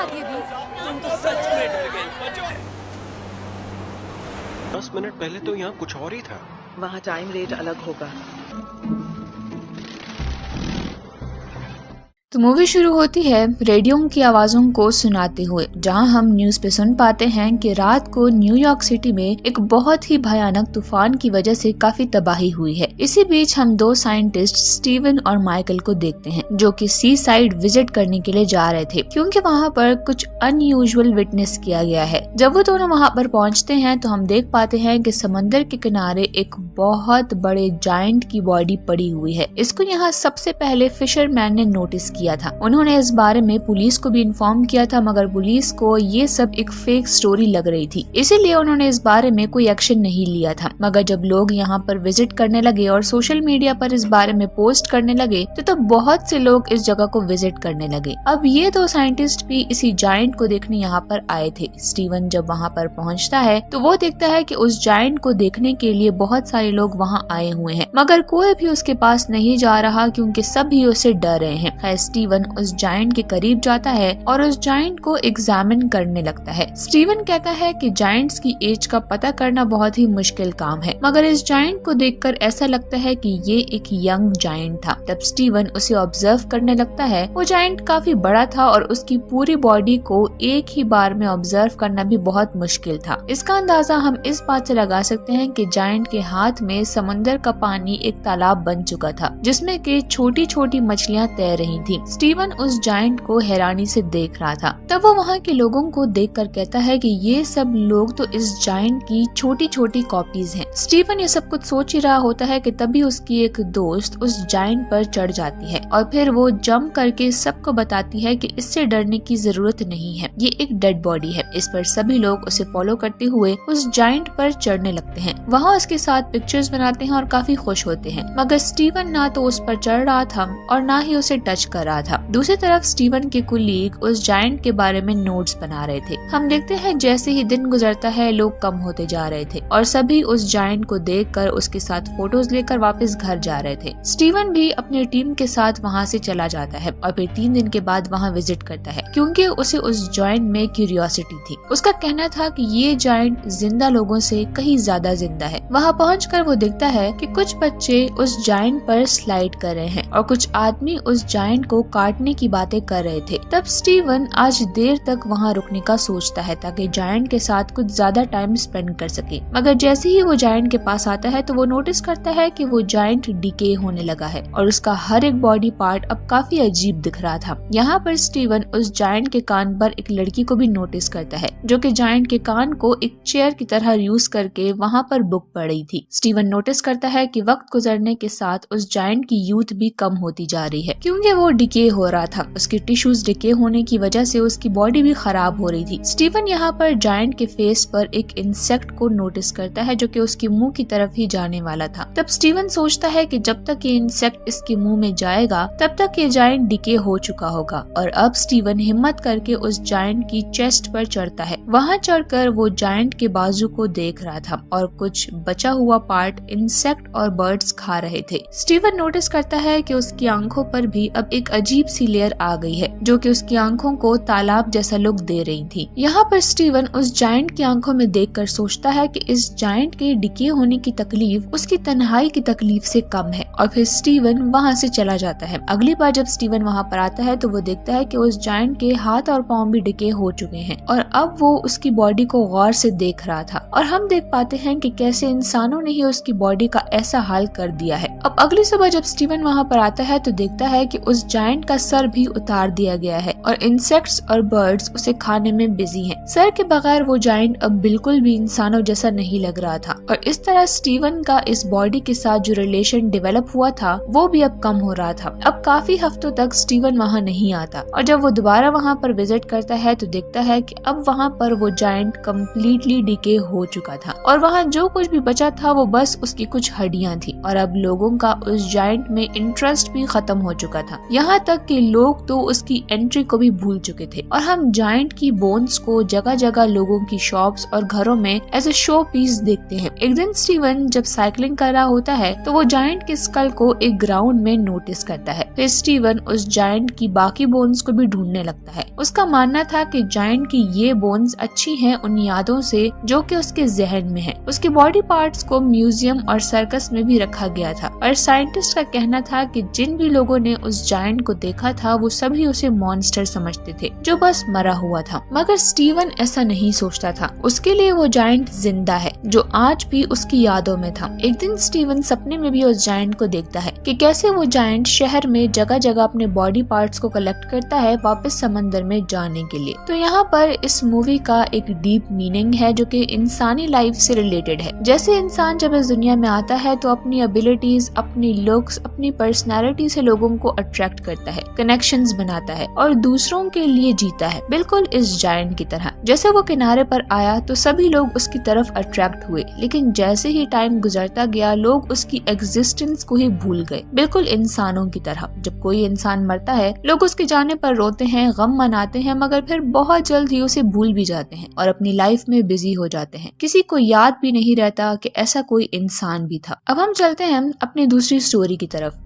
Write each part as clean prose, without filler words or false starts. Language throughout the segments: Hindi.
बात ये थी? तुम तो सच में डर गई। 10 मिनट पहले तो यहाँ कुछ और ही था। वहाँ टाइम रेट अलग होगा। तो मूवी शुरू होती है रेडियो की आवाजों को सुनाते हुए, जहां हम न्यूज पे सुन पाते हैं कि रात को न्यूयॉर्क सिटी में एक बहुत ही भयानक तूफान की वजह से काफी तबाही हुई है। इसी बीच हम दो साइंटिस्ट स्टीवन और माइकल को देखते हैं, जो कि सी साइड विजिट करने के लिए जा रहे थे, क्योंकि वहां पर कुछ अनयूजुअल विटनेस किया गया है। जब वो दोनों वहां पर पहुंचते हैं तो हम देख पाते हैं कि समंदर के किनारे एक बहुत बड़े जायंट की बॉडी पड़ी हुई है। इसको यहाँ सबसे पहले फिशरमैन ने नोटिस किया था। उन्होंने इस बारे में पुलिस को भी इन्फॉर्म किया था, मगर पुलिस को ये सब एक फेक स्टोरी लग रही थी, इसीलिए उन्होंने इस बारे में कोई एक्शन नहीं लिया था। मगर जब लोग यहाँ पर विजिट करने लगे और सोशल मीडिया पर इस बारे में पोस्ट करने लगे तो तब बहुत से लोग इस जगह को विजिट करने लगे। अब ये दो साइंटिस्ट भी इसी जायंट को देखने यहाँ पर आए थे। स्टीवन जब वहाँ पर पहुँचता है तो वो देखता है कि उस जायंट को देखने के लिए बहुत सारे लोग वहाँ आए हुए हैं, मगर कोई भी उसके पास नहीं जा रहा, क्योंकि सभी उससे डर रहे हैं। स्टीवन उस जायंट के करीब जाता है और उस जायंट को एग्जामिन करने लगता है। स्टीवन कहता है कि जायंट्स की एज का पता करना बहुत ही मुश्किल काम है, मगर इस जायंट को देखकर ऐसा लगता है कि ये एक यंग जायंट था। तब स्टीवन उसे ऑब्जर्व करने लगता है। वो जायंट काफी बड़ा था और उसकी पूरी बॉडी को एक ही बार में ऑब्जर्व करना भी बहुत मुश्किल था। इसका अंदाजा हम इस बात से लगा सकते हैं कि जायंट के हाथ में समंदर का पानी एक तालाब बन चुका था, जिसमें कि छोटी छोटी मछलियां तैर रही थी। स्टीवन उस जायंट को हैरानी से देख रहा था। तब वो वहाँ के लोगों को देखकर कहता है कि ये सब लोग तो इस जायंट की छोटी छोटी कॉपीज हैं। स्टीवन ये सब कुछ सोच ही रहा होता है कि तभी उसकी एक दोस्त उस जायंट पर चढ़ जाती है और फिर वो जंप करके सबको बताती है कि इससे डरने की जरूरत नहीं है, ये एक डेड बॉडी है। इस पर सभी लोग उसे फॉलो करते हुए उस जायंट पर चढ़ने लगते हैं। वहाँ उसके साथ पिक्चर्स बनाते हैं और काफी खुश होते हैं, मगर स्टीवन ना तो उस पर चढ़ रहा था और ना ही उसे टच कर रहा था। दूसरी तरफ स्टीवन के कुलीग उस जायंट के बारे में नोट्स बना रहे थे। हम देखते हैं जैसे ही दिन गुजरता है लोग कम होते जा रहे थे और सभी उस जायंट को देखकर उसके साथ फोटोज लेकर वापस घर जा रहे थे। स्टीवन भी अपनी टीम के साथ वहाँ से चला जाता है और फिर 3 दिन के बाद वहाँ विजिट करता है, क्योंकि उसे उस जायंट में क्यूरियोसिटी थी। उसका कहना था कि ये जायंट जिंदा लोगों से कहीं ज्यादा जिंदा है। वहाँ पहुंचकर वो देखता है कि कुछ बच्चे उस जायंट पर स्लाइड कर रहे हैं और कुछ आदमी उस जायंट को काटने की बातें कर रहे थे। तब स्टीवन आज देर तक वहाँ रुकने का सोचता है ताकि जायंट के साथ कुछ ज्यादा टाइम स्पेंड कर सके, मगर जैसे ही वो जायंट के पास आता है तो वो नोटिस करता है कि वो जायंट डिके होने लगा है और उसका हर एक बॉडी पार्ट अब काफी अजीब दिख रहा था। यहाँ पर स्टीवन उस जायंट के कान पर एक लड़की को भी नोटिस करता है, जो कि जायंट के कान को एक चेयर की तरह यूज करके वहाँ पर बुक पढ़ रही थी। स्टीवन नोटिस करता है कि वक्त गुजरने के साथ उस जायंट की यूथ भी कम होती जा रही है, क्योंकि वो डिके हो रहा था। उसके टिश्यूज डिके होने की वजह से उसकी बॉडी भी खराब हो रही थी। स्टीवन यहाँ पर जायंट के फेस पर एक इंसेक्ट को नोटिस करता है, जो कि उसके मुंह की तरफ ही जाने वाला था। तब स्टीवन सोचता है कि जब तक ये इंसेक्ट इसके मुंह में जाएगा तब तक ये जायंट डिके हो चुका होगा। और अब स्टीवन हिम्मत करके उस जायंट की चेस्ट पर चढ़ता है। वहाँ चढ़कर वो जायंट के बाजू को देख रहा था और कुछ बचा हुआ पार्ट इंसेक्ट और बर्ड्स खा रहे थे। स्टीवन नोटिस करता है कि उसकी आंखों पर भी अब एक अजीब सी लेयर आ गई है, जो कि उसकी आंखों को तालाब जैसा लुक दे रही थी। यहाँ पर स्टीवन उस जायंट की आंखों में देखकर सोचता है कि इस जायंट के डिके होने की तकलीफ उसकी तन्हाई की तकलीफ से कम है, और फिर स्टीवन वहाँ से चला जाता है। अगली बार जब स्टीवन वहाँ पर आता है तो वो देखता है कि उस जायंट के हाथ और पांव भी डिके हो चुके हैं और अब वो उसकी बॉडी को गौर से देख रहा था। और हम देख पाते हैं कि कैसे इंसानों ने ही उसकी बॉडी का ऐसा हाल कर दिया है। अब अगली सुबह जब स्टीवन वहाँ पर आता है तो देखता है कि उस जायंट का सर भी उतार दिया गया है और इंसेक्ट्स और बर्ड्स उसे खाने में बिजी हैं। सर के बगैर वो जायंट अब बिल्कुल भी इंसानों जैसा नहीं लग रहा था और इस तरह स्टीवन का इस बॉडी के साथ जो रिलेशन डेवलप हुआ था वो भी अब कम हो रहा था। अब काफी हफ्तों तक स्टीवन वहाँ नहीं आता और जब वो दोबारा वहाँ पर विजिट करता है तो देखता है कि अब वहाँ पर वो जायंट कम्प्लीटली डिके हो चुका था और वहाँ जो कुछ भी बचा था वो बस उसकी कुछ हड्डियाँ थी और अब लोगों का उस जायंट में इंटरेस्ट भी खत्म हो चुका था। यहाँ यहाँ तक कि लोग तो उसकी एंट्री को भी भूल चुके थे और हम जायंट की बोन्स को जगह जगह लोगों की शॉप्स और घरों में एज ए शो पीस देखते हैं। एक दिन स्टीवन जब साइकिलिंग कर रहा होता है तो वो जायंट के स्कल को एक ग्राउंड में नोटिस करता है। फिर स्टीवन उस जायंट की बाकी बोन्स को भी ढूंढने लगता है। उसका मानना था कि जायंट की ये बोन्स अच्छी हैं उन यादों से जो कि उसके जहन में है। उसके बॉडी पार्ट्स को म्यूजियम और सर्कस में भी रखा गया था और साइंटिस्ट का कहना था कि जिन भी लोगों ने उस जायंट को देखा था वो सभी उसे मॉन्स्टर समझते थे जो बस मरा हुआ था। मगर स्टीवन ऐसा नहीं सोचता था। उसके लिए वो जायंट जिंदा है जो आज भी उसकी यादों में था। एक दिन स्टीवन सपने में भी उस जायंट को देखता है कि कैसे वो जायंट शहर में जगह जगह अपने बॉडी पार्ट्स को कलेक्ट करता है वापस समंदर में जाने के लिए। तो यहाँ पर इस मूवी का एक डीप मीनिंग है जो कि इंसानी लाइफ से रिलेटेड है। जैसे इंसान जब इस दुनिया में आता है तो अपनी एबिलिटीज, अपनी लुक्स, अपनी पर्सनैलिटी से लोगों को अट्रैक्ट करता है, कनेक्शंस बनाता है और दूसरों के लिए जीता है, बिल्कुल इस जायंट की तरह। जैसे वो किनारे पर आया तो सभी लोग उसकी तरफ अट्रैक्ट हुए, लेकिन जैसे ही टाइम गुजरता गया लोग उसकी एग्जिस्टेंस को ही भूल गए, बिल्कुल इंसानों की तरह। जब कोई इंसान मरता है लोग उसके जाने पर रोते हैं, गम मनाते हैं, मगर फिर बहुत जल्द ही उसे भूल भी जाते हैं और अपनी लाइफ में बिजी हो जाते हैं। किसी को याद भी नहीं रहता कि ऐसा कोई इंसान भी था। अब हम चलते हैं अपनी दूसरी स्टोरी की तरफ।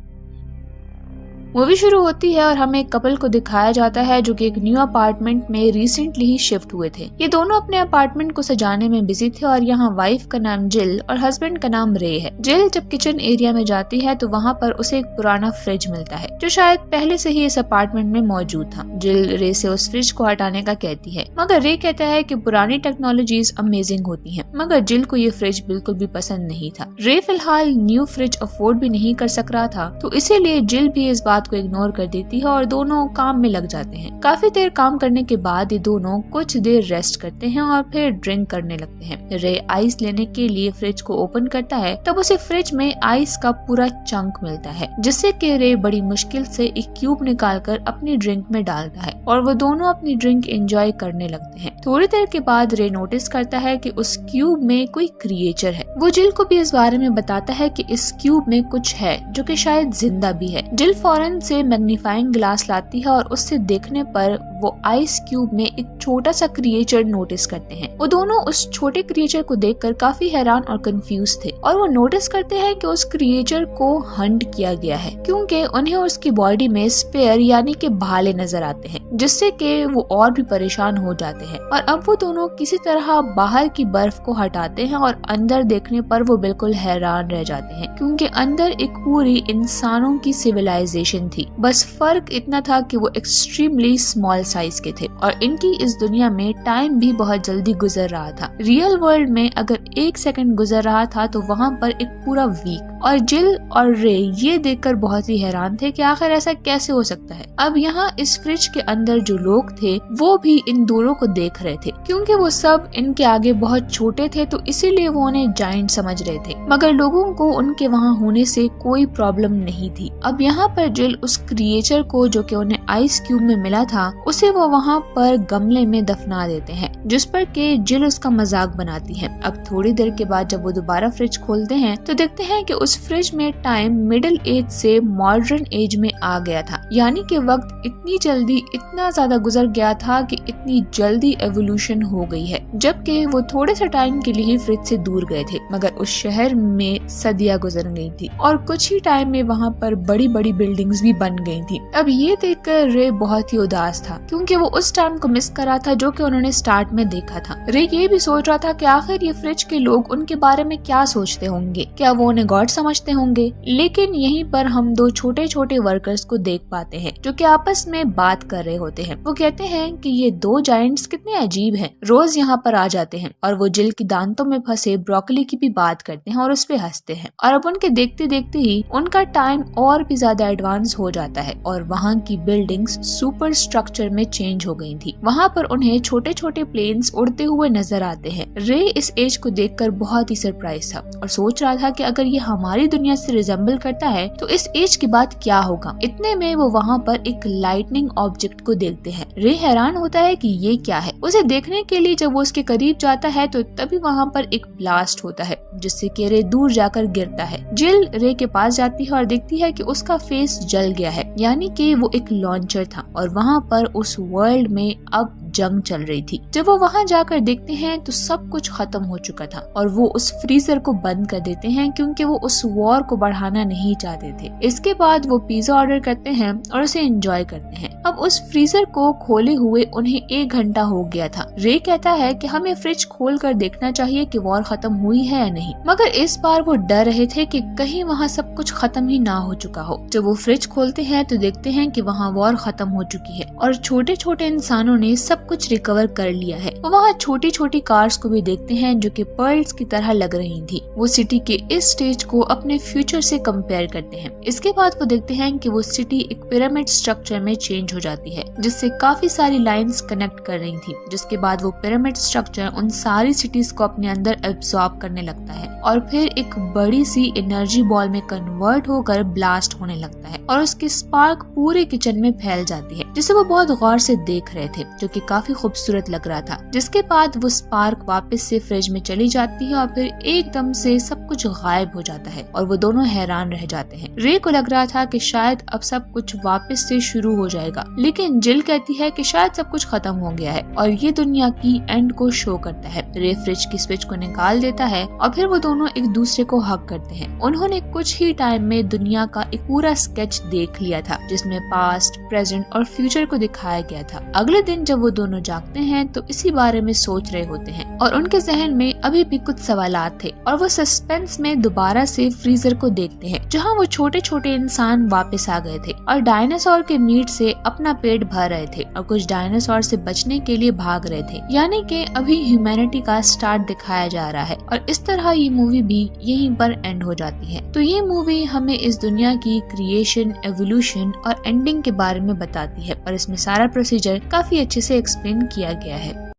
मूवी शुरू होती है और हमें एक कपल को दिखाया जाता है जो कि एक न्यू अपार्टमेंट में रिसेंटली ही शिफ्ट हुए थे। ये दोनों अपने अपार्टमेंट को सजाने में बिजी थे और यहाँ वाइफ का नाम जिल और हस्बैंड का नाम रे है। जिल जब किचन एरिया में जाती है तो वहाँ पर उसे एक पुराना फ्रिज मिलता है जो शायद पहले से ही इस अपार्टमेंट में मौजूद था। जिल रे से उस फ्रिज को हटाने का कहती है, मगर रे कहता है कि पुरानी टेक्नोलॉजीज अमेजिंग होती हैं। मगर जिल को ये फ्रिज बिल्कुल भी पसंद नहीं था। रे फिलहाल न्यू फ्रिज अफोर्ड भी नहीं कर सक रहा था, तो इसीलिए जिल भी इस बात को इग्नोर कर देती है और दोनों काम में लग जाते हैं। काफी देर काम करने के बाद ये दोनों कुछ देर रेस्ट करते हैं और फिर ड्रिंक करने लगते हैं। रे आइस लेने के लिए फ्रिज को ओपन करता है, तब उसे फ्रिज में आइस का पूरा चंक मिलता है, जिससे कि रे बड़ी मुश्किल से एक क्यूब निकालकर अपनी ड्रिंक में डालता है और वो दोनों अपनी ड्रिंक एंजॉय करने लगते हैं। थोड़ी देर के बाद रे नोटिस करता है कि उस क्यूब में कोई क्रिएचर है। वो जिल को भी इस बारे में बताता है कि इस क्यूब में कुछ है जो कि शायद जिंदा भी है। जिल फौरन से मैग्नीफाइंग ग्लास लाती है और उससे देखने पर वो आइस क्यूब में एक छोटा सा क्रिएचर नोटिस करते हैं। वो दोनों उस छोटे क्रिएचर को देखकर काफी हैरान और कंफ्यूज थे और वो नोटिस करते हैं कि उस क्रिएचर को हंट किया गया है क्योंकि उन्हें उसकी बॉडी में स्पेयर यानी कि भाले नजर आते हैं, जिससे कि वो और भी परेशान हो जाते हैं। और अब वो दोनों किसी तरह बाहर की बर्फ को हटाते हैं और अंदर देखने पर वो बिल्कुल हैरान रह जाते हैं क्योंकि अंदर एक पूरी इंसानों की सिविलाइजेशन थी। बस फर्क इतना था कि वो एक्सट्रीमली स्मॉल साइज के थे और इनकी इस दुनिया में टाइम भी बहुत जल्दी गुजर रहा था। रियल वर्ल्ड में अगर 1 सेकंड गुजर रहा था तो वहाँ पर एक पूरा वीक। और जिल और रे ये देखकर बहुत ही हैरान थे कि आखिर ऐसा कैसे हो सकता है। अब यहाँ इस फ्रिज के अंदर जो लोग थे वो भी इन दोनों को देख रहे थे क्योंकि वो सब इनके आगे बहुत छोटे थे, तो इसीलिए वो उन्हें जायंट समझ रहे थे, मगर लोगों को उनके वहाँ होने से कोई प्रॉब्लम नहीं थी। अब यहाँ पर जिल उस क्रिएचर को जो कि उन्हें आइस क्यूब में मिला था उसे वो वहाँ पर गमले में दफना देते हैं, जिस पर के जिल उसका मजाक बनाती है। अब थोड़ी देर के बाद जब वो दोबारा फ्रिज खोलते हैं तो देखते हैं कि उस फ्रिज में टाइम मिडिल एज से मॉडर्न एज में आ गया था, यानी कि वक्त इतनी जल्दी इतना ज्यादा गुजर गया था कि इतनी जल्दी एवोल्यूशन हो गई है। जबकि वो थोड़े से टाइम के लिए ही फ्रिज से दूर गए थे, मगर उस शहर में सदियां गुजर गई थी और कुछ ही टाइम में वहाँ पर बड़ी बड़ी बिल्डिंग्स भी बन गई थी। अब ये देखकर रे बहुत ही उदास था क्योंकि वो उस टाइम को मिस करा था जो कि उन्होंने स्टार्ट में देखा था। रे ये भी सोच रहा था कि आखिर ये फ्रिज के लोग उनके बारे में क्या सोचते होंगे, क्या वो उन्हें गॉड समझते होंगे। लेकिन यहीं पर हम दो छोटे छोटे वर्कर्स को देख पाते हैं जो कि आपस में बात कर रहे होते हैं। वो कहते हैं कि ये दो जायंट्स कितने अजीब हैं, रोज यहाँ पर आ जाते हैं और वो जिल की दांतों में फंसे ब्रोकली की भी बात करते हैं और उस पे हंसते हैं। और अब उनके देखते देखते ही उनका टाइम और भी ज्यादा एडवांस हो जाता है और वहाँ की बिल्डिंग्स सुपर स्ट्रक्चर में चेंज हो गई थी। वहाँ पर उन्हें छोटे छोटे प्लेन्स उड़ते हुए नजर आते हैं। रे इस एज को देखकर बहुत ही सरप्राइज था और सोच रहा था कि अगर ये हमारी दुनिया से रिजेंबल करता है तो इस एज के बाद क्या होगा। इतने में वो वहाँ पर एक लाइटनिंग ऑब्जेक्ट को देखते हैं। रे हैरान होता है कि ये क्या है। उसे देखने के लिए जब वो उसके करीब जाता है तो तभी वहाँ पर एक ब्लास्ट होता है जिससे कि रे दूर जाकर गिरता है। जिल रे के पास जाती है और देखती है कि उसका फेस जल गया है, यानी कि वो एक लॉन्चर था और वहाँ पर उस वर्ल्ड में अब जंग चल रही थी। जब वो वहाँ जाकर देखते हैं तो सब कुछ खत्म हो चुका था और वो उस फ्रीजर को बंद कर देते हैं क्योंकि वो उस वॉर को बढ़ाना नहीं चाहते थे। इसके बाद वो पिज्जा ऑर्डर करते हैं और उसे एंजॉय करते हैं। अब उस फ्रीजर को खोले हुए उन्हें 1 घंटा हो गया था। रे कहता है कि हमें फ्रिज खोल कर देखना चाहिए कि वॉर खत्म हुई है या नहीं, मगर इस बार वो डर रहे थे कि कहीं वहाँ सब कुछ खत्म ही ना हो चुका हो। जब वो फ्रिज खोलते हैं तो देखते हैं कि वहाँ वॉर खत्म हो चुकी है और छोटे छोटे इंसानों ने सब कुछ रिकवर कर लिया है। वो वहाँ छोटी छोटी कार्स को भी देखते हैं जो कि पर्ल्स की तरह लग रही थी। वो सिटी के इस स्टेज को अपने फ्यूचर से कंपेयर करते हैं। इसके बाद वो देखते हैं कि वो सिटी एक पिरामिड स्ट्रक्चर में चेंज हो जाती है जिससे काफी सारी लाइंस कनेक्ट कर रही थी। जिसके बाद वो पिरामिड स्ट्रक्चर उन सारी सिटीज को अपने अंदर एब्सॉर्ब करने लगता है और फिर एक बड़ी सी एनर्जी बॉल में कन्वर्ट होकर ब्लास्ट होने लगता है और उसकी स्पार्क पूरे किचन में फैल जाती है, जिसे वो बहुत गौर से देख रहे थे, जो कि काफी खूबसूरत लग रहा था। जिसके बाद वो स्पार्क वापस से फ्रिज में चली जाती है और फिर एकदम से सब कुछ गायब हो जाता है और वो दोनों हैरान रह जाते हैं। रे को लग रहा था कि शायद अब सब कुछ वापस से शुरू हो जाएगा, लेकिन जिल कहती है कि शायद सब कुछ खत्म हो गया है और ये दुनिया की एंड को शो करता है। रे फ्रिज की स्विच को निकाल देता है और फिर वो दोनों एक दूसरे को हग करते हैं। उन्होंने कुछ ही टाइम में दुनिया का एक पूरा स्केच देख लिया था जिसमें पास्ट, प्रेजेंट और फ्यूचर को दिखाया गया था। अगले दिन जब वो दोनों जागते हैं तो इसी बारे में सोच रहे होते हैं और उनके जहन में अभी भी कुछ सवालात थे और वो सस्पेंस में दोबारा से फ्रीजर को देखते हैं जहाँ वो छोटे छोटे इंसान वापस आ गए थे और डायनासोर के मीट से अपना पेट भर रहे थे और कुछ डायनासोर से बचने के लिए भाग रहे थे, यानी कि अभी ह्यूमैनिटी का स्टार्ट दिखाया जा रहा है। और इस तरह ये मूवी भी यहीं पर एंड हो जाती है। तो ये मूवी हमें इस दुनिया की क्रिएशन, एवोल्यूशन और एंडिंग के बारे में बताती है और इसमें सारा प्रोसीजर काफी अच्छे से एक्सप्लेन किया गया है।